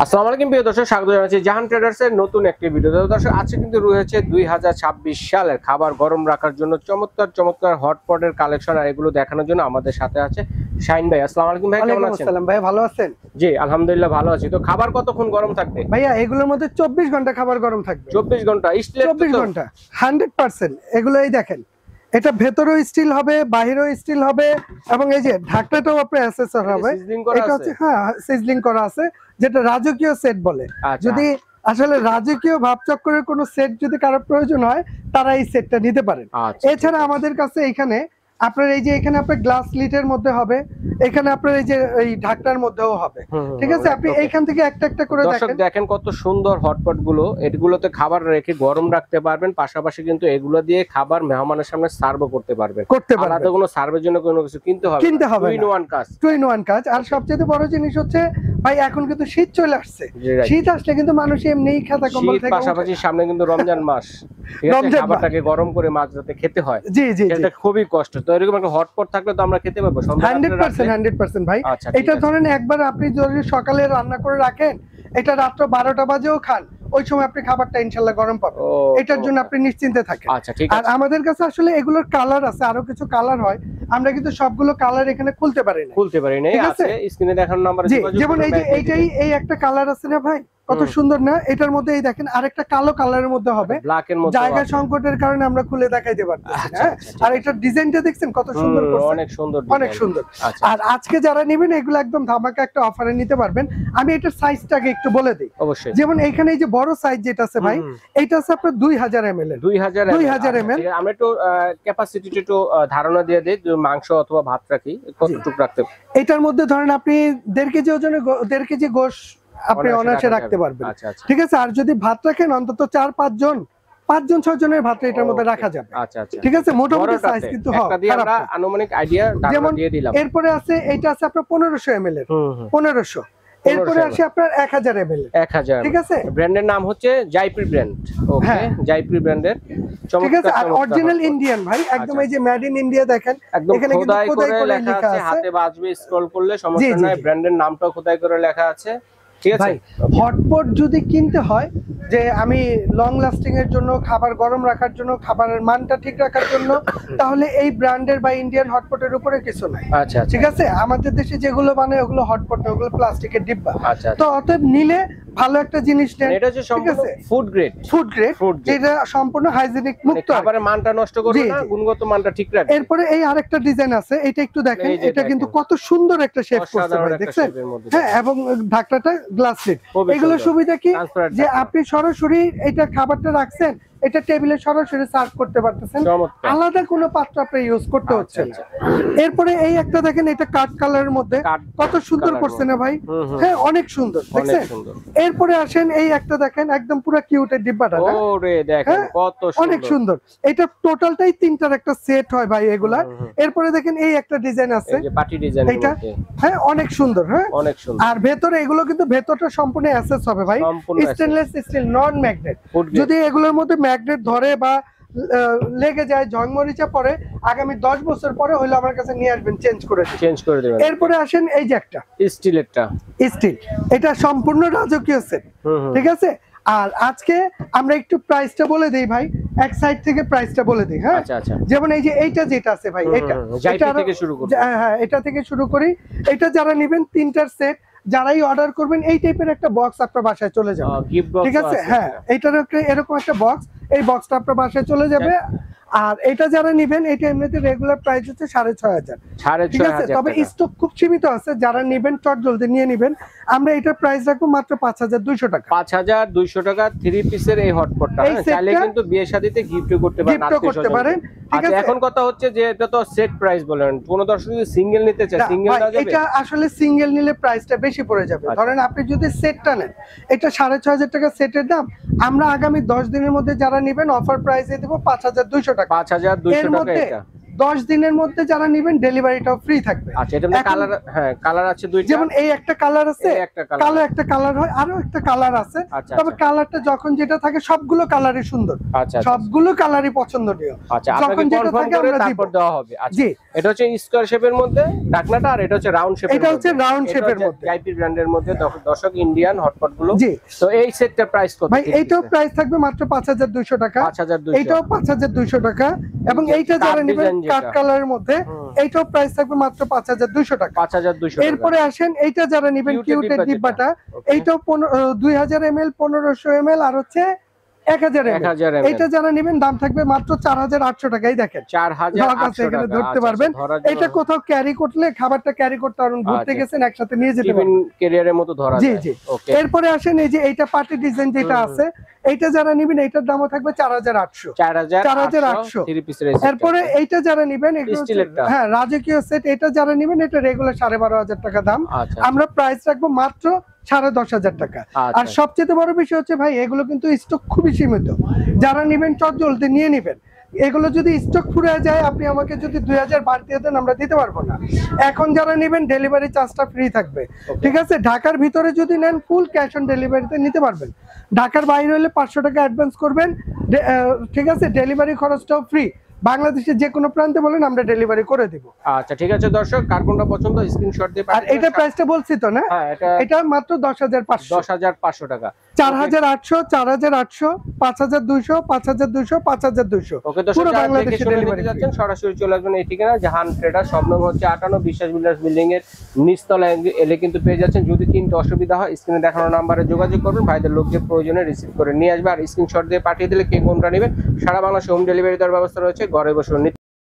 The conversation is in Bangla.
আসসালামু আলাইকুম প্রিয় দর্শক, স্বাগত জানাচ্ছি জাহান ট্রেডার্সের নতুন একটি ভিডিও। দর্শক আজকে কিন্তু রয়েছে 2026 সালের খাবার গরম রাখার জন্য চমৎকার হটপটের কালেকশন, আর এগুলো দেখানোর জন্য আমাদের সাথে আছে শাহিন ভাই। আসসালামু আলাইকুম ভাই, কেমন আছেন? আসসালাম ভাই, ভালো আছেন? জি আলহামদুলিল্লাহ ভালো আছি। তো খাবার কতক্ষণ গরম থাকবে ভাইয়া? এগুলোর মধ্যে 24 ঘন্টা খাবার গরম থাকবে। 24 ঘন্টা স্টিল? 24 ঘন্টা 100%। এগুলোই দেখেন, এটা ভেতরেও স্টিল হবে, বাইরেও স্টিল হবে, এবং এই যে ঢাকনাটাও আপনার অ্যাসেসর হবে। এটা হচ্ছে হ্যাঁ সিজলিং করা আছে, যেটা রাজকীয় সেট বলে। যদি আসলে রাজকীয় ভাবচক্করের কোনো সেট যদি কারোর প্রয়োজন হয়, তারা এই সেটটা নিতে পারেন। এছাড়া আমাদের কাছে এখানে আপনার এই যে এখানে আপনার গ্লাস লিটের মধ্যে হবে, এখানে আপনার এই যে এই ঢাকনার মধ্যেও হবে। ঠিক আছে, আপনি এইখান থেকে একটা একটা করে দেখেন কত সুন্দর হটপট গুলো। এগুলোতে খাবার রেখে গরম রাখতে পারবেন, পাশাপাশি কিন্তু এগুলো দিয়ে খাবার মেহমানের সামনে সার্ভ করতে পারবেন। আলাদা কোনো সার্ভের জন্য কোনো কিছু কিনতে হবে না। 2 in 1 কাজ। আর সবচেয়ে বড় জিনিস হচ্ছে ভাই, এখন কিন্তু শীত চলে আসছে। শীত আসলে কিন্তু মানুষ এমনিই খাতা কম্বল থেকে, পাশাপাশি সামনে কিন্তু রমজান মাস, ঠিক আছে, খাবারটাকে গরম করে মাঝরাতে খেতে হয়। জি জি, এটা খুবই কষ্ট। তো এরকম একটা হটপট থাকলে তো আমরা খেতে পারবো 100% ভাই। এটা ধরেন একবার আপনি যদি সকালে রান্না করে রাখেন, এটা রাত্র 12টা বাজেও খান, ওই সময় আপনি খাবারটা ইনশাআল্লাহ গরম পাবেন। এটার জন্য আপনি নিশ্চিন্তে থাকেন। আর আমাদের কাছে আসলে এগুলোর কালার আছে, আরো কিছু কালার হয়, আমরা কিন্তু সবগুলো কালার এখানে খুলতে পারি না। ঠিক আছে, স্ক্রিনে দেখানো নাম্বারে যোগাযোগ করুন। যেমন এই যে এই একটা কালার আছে না ভাই, কত সুন্দর না? এটার মধ্যে এই দেখেন আরেকটা কালো কালারের মধ্যে হবে, জায়গা সংকটের কারণে আমরা খুলে দেখাইতে পারতেছি না। আর এটার ডিজাইনটা দেখছেন কত সুন্দর করছে, অনেক সুন্দর। আর আজকে যারা নেবেন এগুলো একদম ধামাকা একটা অফারে নিতে পারবেন। আমি এটার সাইজটাকে একটু বলে দিই। অবশ্যই। যেমন এইখানে এই যে বড় সাইজ যেটা আছে ভাই, এটা আছে আপনার 2000 ml এর। 2000 ml। আমরা একটু ক্যাপাসিটিটা একটু ধারণা দিয়ে দেই, মাংস অথবা ভাত রাখি কতটুকু রাখতে। এটার মধ্যে ধরেন আপনি 1.5 কেজি ওজনের 1.5 কেজি গোশত আপনি অনায়াসে রাখতে পারবেন। ঠিক আছে, আর যদি ভাত রাখেন অন্তত 4-5 জন, 5 জন 6 জনের ভাত এটার মধ্যে রাখা যাবে। ঠিক আছে, মোটামুটি সাইজ কিন্তু আমরা আনুমানিক আইডিয়া দিয়ে দিলাম। এরপরে আছে এটা আছে আপনার 1500 ml এর। 1500। এরপরে আসে আপনার 1000 ml। 1000। ঠিক আছে, ব্র্যান্ডের নাম হচ্ছে জয়পুর ব্র্যান্ড। ওকে, জয়পুর ব্র্যান্ডের। ঠিক আছে, আর অরিজিনাল ইন্ডিয়ান ভাই, একদম এই যে মেড ইন ইন্ডিয়া দেখেন, এখানে কিন্তু খোদাই করে লেখা আছে, হাতে বাজবে, স্ক্রল করলে সমস্যা নাই, ব্র্যান্ডের নামটাও খোদাই করে লেখা আছে। ঠিক আছে, হটপট যদি কিনতে হয় যে আমি লং লাস্টিং এর জন্য, খাবার গরম রাখার জন্য, খাবারের মানটা ঠিক রাখার জন্য, তাহলে এই ব্র্যান্ডের বা ইন্ডিয়ান হটপটের উপরে কিছু নাই। ঠিক আছে, আমাদের দেশে যেগুলো বানায় ওগুলো হটপট না, ওগুলো প্লাস্টিকের ডিব্বা। তো অতএব নিলে ভালো একটা জিনিস নেন। এটা হচ্ছে সম্পূর্ণ ফুড গ্রেড, যেটা সম্পূর্ণ হাইজেনিক মুক্ত, খাবারের মানটা নষ্ট করবে না, গুণগত মানটা ঠিক রাখবে। এরপরে এই আরেকটা ডিজাইন আছে, এটা একটু দেখেন, এটা কিন্তু কত সুন্দর একটা শেপ করতে পারে, দেখছেন? হ্যাঁ, এবং ঢাকনাটা গ্লাস লিড। এগুলো সুবিধা কি যে আপনি সরাসরি এটা খাবারটা রাখছেন, এটা টেবিলে সরাসরি সার্ভ করতে পারতেছেন, আলাদা কোনো পাত্র আপনি ইউজ করতে হচ্ছে না। এরপরে এই একটা দেখেন, এটা কাট কালারের মধ্যে কত সুন্দর করছে না ভাই? হ্যাঁ, অনেক সুন্দর, দেখছেন? এরপরে আসেন এই একটা দেখেন, একদম পুরো কিউটের ডিব্বাটা, ওরে দেখেন কত সুন্দর, অনেক সুন্দর। এটা টোটালটাই তিনটার একটা সেট হয় ভাই এগুলা। এরপরে দেখেন এই একটা ডিজাইন আছে, এই যে পার্টি ডিজাইন, এটা হ্যাঁ অনেক সুন্দর। হ্যাঁ, অনেক সুন্দর। আর ভেতরে এগুলো কিন্তু ভেতরটা সম্পূর্ণ অ্যাসেস হবে ভাই, স্টেনলেস স্টিল, নন ম্যাগনেট। যদি এগুলোর মধ্যে ম্যাগনেট ধরে বা লেগে যায়, ঝংমরিচা পড়ে, আগামী 10 বছর পরে হইলো আমার কাছে নিয়ে আসবেন, চেঞ্জ করে দেবেন। এরপরে আসেন এই যে একটা স্টিল, এটা সম্পূর্ণ রাজকীয় সেট। ঠিক আছে, আর আজকে আমরা একটু প্রাইসটা বলে দেই ভাই, এক সাইড থেকে প্রাইসটা বলে দেই। হ্যাঁ, যেমন এই যে এইটা যেটা আছে ভাই, এটা থেকে শুরু করি। হ্যাঁ, এটা থেকে শুরু করি। এটা যারা নেবেন 3টার সেট, যারাই অর্ডার করবেন এই টাইপের একটা বক্স আপনার বাসায় চলে যাবে। ঠিক আছে, হ্যাঁ, এইটার এরকম একটা বক্স, এই বক্সটা আপনার বাসায় চলে যাবে। আর এটা যারা নেবেন, এটা এমনিতে রেগুলার প্রাইস হচ্ছে 6500। ঠিক আছে, তবে স্টক খুব সীমিত আছে, যারা নেবেন চট জলদি নিয়ে নেবেন। আমরা এটার প্রাইস রাখবো মাত্র 5200 টাকা। 5200 টাকা 3 পিসের এই হটপটটা, চাইলে কিন্তু বিয়ে শাদীতে গিফট করতে পারেন। ঠিক আছে, এখন কথা হচ্ছে যে এটা তো সেট প্রাইস বলেন, কোন দর্শক যদি সিঙ্গেল নিতে চায় সিঙ্গেল না যাবে, এটা আসলে সিঙ্গেল নিলে প্রাইসটা বেশি পড়ে যাবে। ধরেন আপনি যদি সেটটা নেন, এটা 6500 টাকা সেটের দাম। আমরা আগামী 10 দিনের মধ্যে যারা নেবেন অফার প্রাইসে দেব 5200 টাকা। 5200 টাকা। এটা 10 দিনের মধ্যে যারা নেবেন ডেলিভারিটাও ফ্রি থাকবে। আচ্ছা, এটা কালার, হ্যাঁ কালার আছে দুইটা, যেমন এই একটা কালার আছে, কালো একটা কালার হয়, আরো একটা কালার আছে। তবে কালারটা যখন যেটা থাকে সবগুলো কালারই সুন্দর, সবগুলো কালারই পছন্দনীয়। আচ্ছা, যখন যেটা থাকে আমরা তারপর দেওয়া হবে। আচ্ছা, এটা হচ্ছে স্কয়ার শেপের মধ্যে ঢাকনাটা, আর এটা হচ্ছে রাউন্ড শেপের মধ্যে। এটা হচ্ছে রাউন্ড শেপের মধ্যে গাইপি ব্র্যান্ডের মধ্যে দর্শক ইন্ডিয়ান হটপট গুলো। তো এই সেটটার প্রাইস কত ভাই? এইটাও প্রাইস থাকবে মাত্র 5200 টাকা। 5200, এইটাও 5200 টাকা। এবং এইটা যারা নেবেন কাট কালারের মধ্যে, এইটাও প্রাইস থাকবে মাত্র 5200 টাকা। 5200। এরপরে আসেন এইটা যারা নেবেন কিউটের ডিব্বাটা, এইটাও 2000 ml, 1500 ml আর হচ্ছে 1000 ml। এটা যারা নেবেন দাম থাকবে মাত্র 4800 টাকাই। দেখেন 4800 টাকা ধরতে পারবেন। এটা কোথাও ক্যারি করলে খাবারটা ক্যারি করতে পারবেন, ঘুরতে গেছেন একসাথে নিয়ে যেতে পারবেন, ক্যারিয়ারের মতো ধরা যায়। জি জি। এরপরে আসেন এই যে এইটা পার্টি ডিজাইন যেটা আছে, এইটা যারা নেবেন এইটার দামও থাকবে 4800। 4800 এরপরে এইটা যারা নেবেন, হ্যাঁ রাজকীয় সেট, এটা যারা নেবেন এটা রেগুলার 12500 টাকা দাম। আমরা প্রাইস রাখবো মাত্র 10500 টাকা। আর সবচেয়ে বড় বিষয় হচ্ছে ভাই, এগুলো কিন্তু স্টক খুবই সীমিত। যারা নেবেন চট জলদি নিয়ে নেবেন। এগুলো যদি স্টক ফুরিয়ে যায়, আপনি আমাকে যদি 2000 বাড়তি দেন আমরা দিতে পারবো না। এখন যারা নেবেন ডেলিভারি চার্জটা ফ্রি থাকবে, ঠিক আছে? ঢাকার ভিতরে যদি নেন ফুল ক্যাশ অন ডেলিভারিতে নিতে পারবেন। ঢাকার বাইরে হলে 500 টাকা অ্যাডভান্স করবেন, ঠিক আছে? ডেলিভারি খরচটাও ফ্রি। বাংলাদেশের যে কোনো প্রান্তে বলেন আমরা ডেলিভারি করে দিব। আচ্ছা ঠিক আছে দর্শক, কার কোনটা পছন্দ স্ক্রিনশট দিয়ে আর এটা প্রাইসটা বলছি তো না? হ্যাঁ, এটা মাত্র 10500 টাকা। 4800, 4800, 5200, 5200, 5200। ওকে দর্শক, পুরো বাংলাদেশে ডেলিভারি যাচ্ছেন সরাসরি চলে আসবেন এই ঠিকানা জাহান ট্রেডার, সব নম্বর হচ্ছে 58 বিশ্বাস বিল্ডার্স বিল্ডিং এর নিচতলায় এলে কিন্তু পেয়ে যাচ্ছেন। যদি কিনতে অসুবিধা হয় স্ক্রিনে দেখানো নম্বরে যোগাযোগ করবেন, ভাইদের লোককে প্রয়োজনে রিসিভ করে নিয়ে আসবে। আর স্ক্রিনশট দিয়ে পাঠিয়ে দিলে কে কোনটা নেবেন সারা বাংলাদেশে হোম ডেলিভারি দেওয়ার ব্যবস্থা রয়েছে, ঘরে বসে